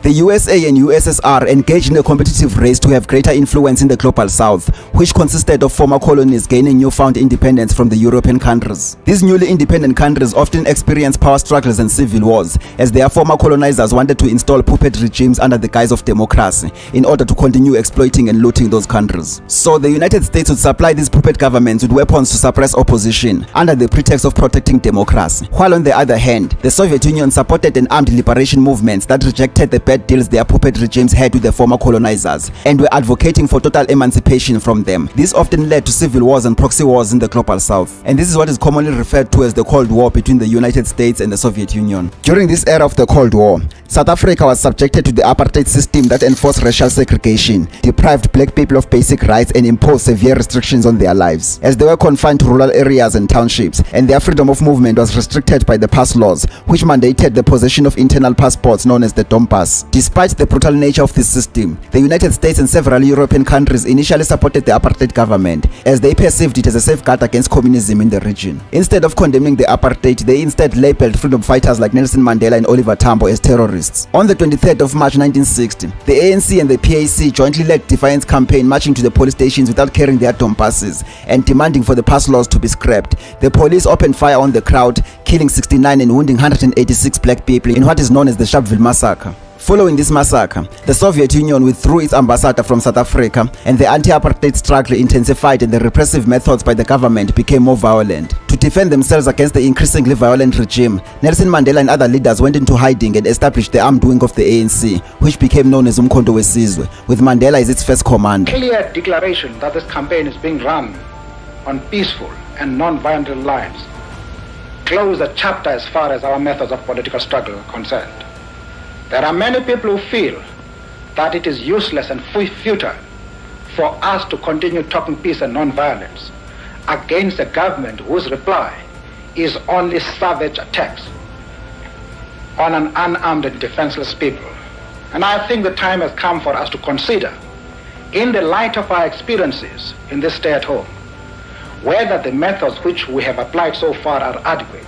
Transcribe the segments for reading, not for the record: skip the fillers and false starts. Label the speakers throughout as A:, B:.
A: The USA and USSR engaged in a competitive race to have greater influence in the global south, which consisted of former colonies gaining newfound independence from the European countries. These newly independent countries often experienced power struggles and civil wars, as their former colonizers wanted to install puppet regimes under the guise of democracy in order to continue exploiting and looting those countries. So the United States would supply these puppet governments with weapons to suppress opposition under the pretext of protecting democracy, while on the other hand, the Soviet Union supported an armed liberation movement that rejected the bad deals their puppet regimes had with the former colonizers and were advocating for total emancipation from them. This often led to civil wars and proxy wars in the global south, and this is what is commonly referred to as the Cold War between the United States and the Soviet Union. During this era of the Cold War, South Africa was subjected to the apartheid system that enforced racial segregation, deprived black people of basic rights, and imposed severe restrictions on their lives, as they were confined to rural areas and townships, and their freedom of movement was restricted by the pass laws, which mandated the possession of internal passports known as the Dom Pass. Despite the brutal nature of this system, the United States and several European countries initially supported the apartheid government, as they perceived it as a safeguard against communism in the region. Instead of condemning the apartheid, they instead labeled freedom fighters like Nelson Mandela and Oliver Tambo as terrorists. On the 23rd of March 1960, the ANC and the PAC jointly led defiance campaign, marching to the police stations without carrying their Dom passes and demanding for the pass laws to be scrapped. The police opened fire on the crowd, killing 69 and wounding 186 black people in what is known as the Sharpeville massacre. Following this massacre, the Soviet Union withdrew its ambassador from South Africa, and the anti-apartheid struggle intensified and the repressive methods by the government became more violent. To defend themselves against the increasingly violent regime, Nelson Mandela and other leaders went into hiding and established the armed wing of the ANC, which became known as Umkhonto Wesizwe, with Mandela as its first commander.
B: Clear declaration that this campaign is being run on peaceful and non-violent lines close the chapter as far as our methods of political struggle are concerned. There are many people who feel that it is useless and futile for us to continue talking peace and non-violence against a government whose reply is only savage attacks on an unarmed and defenseless people. And I think the time has come for us to consider, in the light of our experiences in this stay at home, whether the methods which we have applied so far are adequate.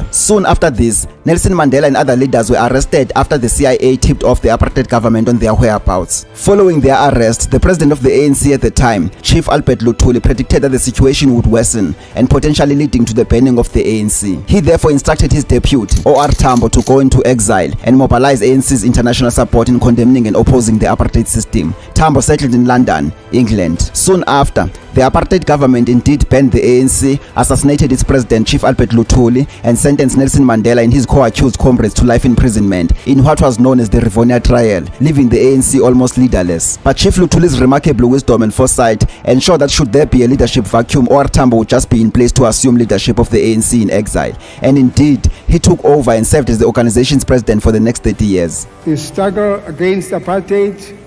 A: Soon after this, Nelson Mandela and other leaders were arrested after the CIA tipped off the apartheid government on their whereabouts. Following their arrest, the president of the ANC at the time, Chief Albert Luthuli, predicted that the situation would worsen and potentially leading to the banning of the ANC. He therefore instructed his deputy, O.R. Tambo, to go into exile and mobilize ANC's international support in condemning and opposing the apartheid system. Tambo settled in London, England. Soon after, the apartheid government indeed banned the ANC, assassinated its president, Chief Albert Luthuli, and sentenced Nelson Mandela and his co-accused comrades to life imprisonment in what was known as the Rivonia trial, leaving the ANC almost leaderless. But Chief Luthuli's remarkable wisdom and foresight ensured that should there be a leadership vacuum, or Tambo would just be in place to assume leadership of the ANC in exile. And indeed, he took over and served as the organization's president for the next 30 years.
C: The struggle against apartheid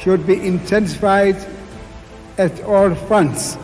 C: should be intensified at all fronts.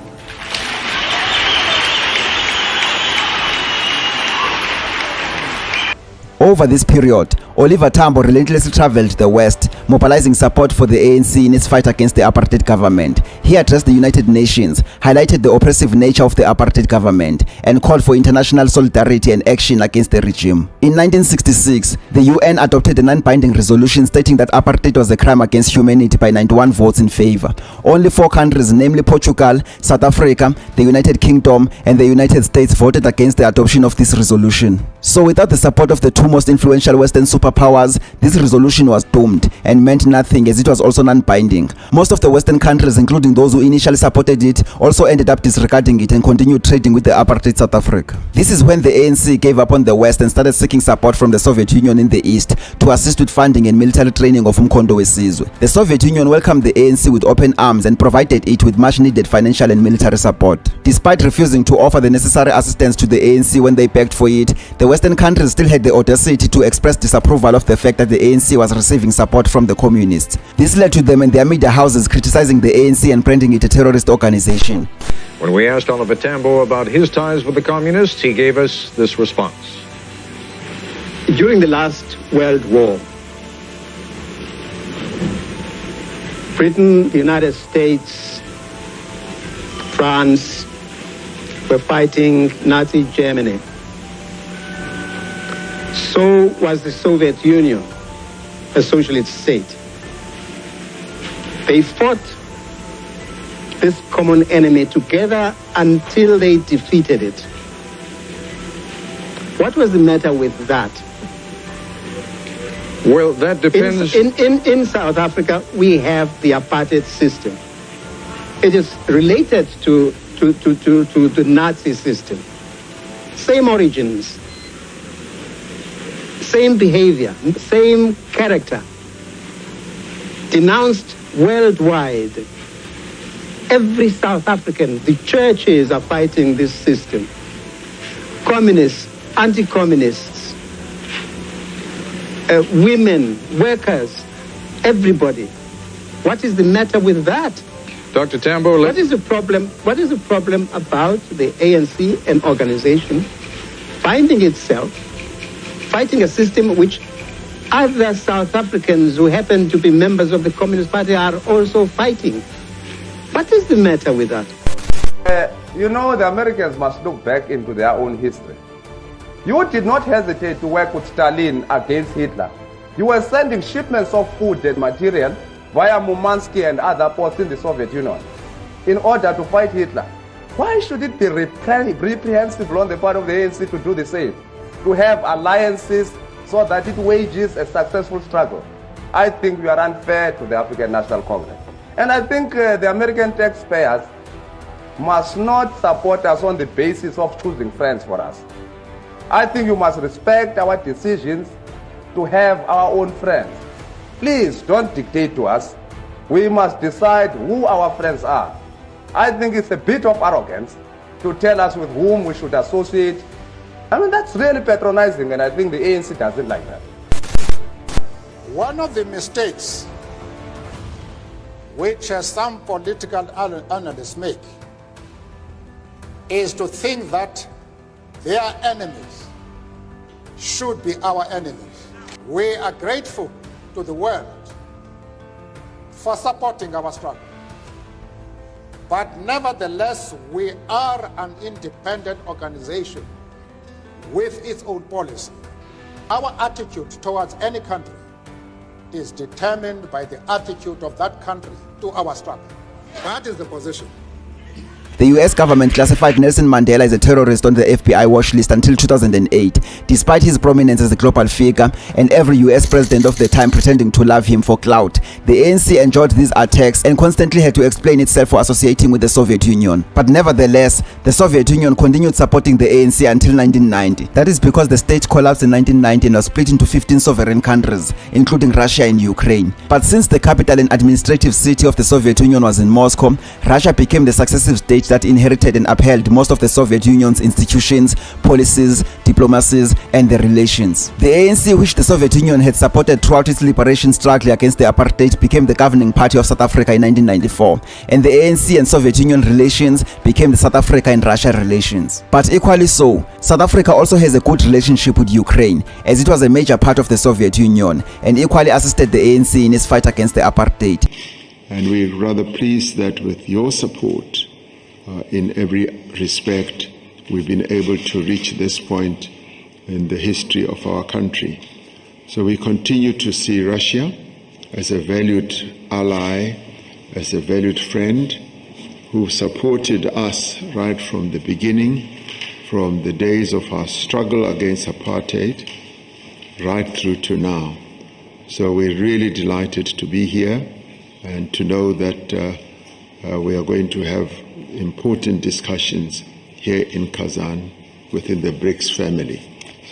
A: Over this period, Oliver Tambo relentlessly traveled the West, mobilizing support for the ANC in its fight against the apartheid government. He addressed the United Nations, highlighted the oppressive nature of the apartheid government, and called for international solidarity and action against the regime. In 1966, the UN adopted a non-binding resolution stating that apartheid was a crime against humanity by 91 votes in favor. Only 4 countries, namely Portugal, South Africa, the United Kingdom, and the United States, voted against the adoption of this resolution. So without the support of the two most influential Western superpowers, this resolution was doomed and meant nothing, as it was also non-binding. Most of the Western countries, including those who initially supported it, also ended up disregarding it and continued trading with the apartheid South Africa. This is when the ANC gave up on the West and started seeking support from the Soviet Union in the East to assist with funding and military training of Umkhonto Wesizwe. The Soviet Union welcomed the ANC with open arms and provided it with much needed financial and military support. Despite refusing to offer the necessary assistance to the ANC when they begged for it, the Western countries still had the audacity to express disapproval of the fact that the ANC was receiving support from the communists. This led to them and their media houses criticizing the ANC and branding it a terrorist organization.
D: When we asked Oliver Tambo about his ties with the communists, he gave us this response.
E: During the last World War, Britain, the United States, France were fighting Nazi Germany. So was the Soviet Union. a socialist state. They fought this common enemy together until they defeated it. What was the matter with that?
D: Well, that depends.
E: In South Africa, we have the apartheid system. It is related to the Nazi system. Same origins, same behavior, same character. Denounced worldwide. Every South African, the churches are fighting this system. Communists, anti-communists, women, workers, everybody. What is the matter with that?
D: Dr. Tambo,
E: What is the problem? What is the problem about the ANC, an organization, finding itself, fighting a system which other South Africans who happen to be members of the Communist Party are also fighting? What is the matter with that?
F: You know, the Americans must look back into their own history. You did not hesitate to work with Stalin against Hitler. You were sending shipments of food and material via Murmansk and other ports in the Soviet Union in order to fight Hitler. Why should it be reprehensible on the part of the ANC to do the same? To have alliances so that it wages a successful struggle? I think we are unfair to the African National Congress. And I think the American taxpayers must not support us on the basis of choosing friends for us. I think you must respect our decisions to have our own friends. Please don't dictate to us. We must decide who our friends are. I think it's a bit of arrogance to tell us with whom we should associate. I mean, that's really patronizing, and I think the ANC doesn't like that.
G: One of the mistakes which some political analysts make is to think that their enemies should be our enemies. We are grateful to the world for supporting our struggle. But nevertheless, we are an independent organization with its own policy. Our attitude towards any country is determined by the attitude of that country to our struggle. That is the position.
A: The US government classified Nelson Mandela as a terrorist on the FBI watch list until 2008, despite his prominence as a global figure and every US president of the time pretending to love him for clout. The ANC enjoyed these attacks and constantly had to explain itself for associating with the Soviet Union. But nevertheless, the Soviet Union continued supporting the ANC until 1990. That is because the state collapsed in 1990 and was split into 15 sovereign countries, including Russia and Ukraine. But since the capital and administrative city of the Soviet Union was in Moscow, Russia became the successive state that inherited and upheld most of the Soviet Union's institutions, policies, diplomacies, and their relations. The ANC, which the Soviet Union had supported throughout its liberation struggle against the apartheid, became the governing party of South Africa in 1994, and the ANC and Soviet Union relations became the South Africa and Russia relations. But equally so, South Africa also has a good relationship with Ukraine, as it was a major part of the Soviet Union, and equally assisted the ANC in its fight against the apartheid.
H: And we're rather pleased that with your support, in every respect, we've been able to reach this point in the history of our country. So we continue to see Russia as a valued ally, as a valued friend who supported us right from the beginning, from the days of our struggle against apartheid, right through to now. So we're really delighted to be here and to know that we are going to have important discussions here in Kazan within the BRICS family.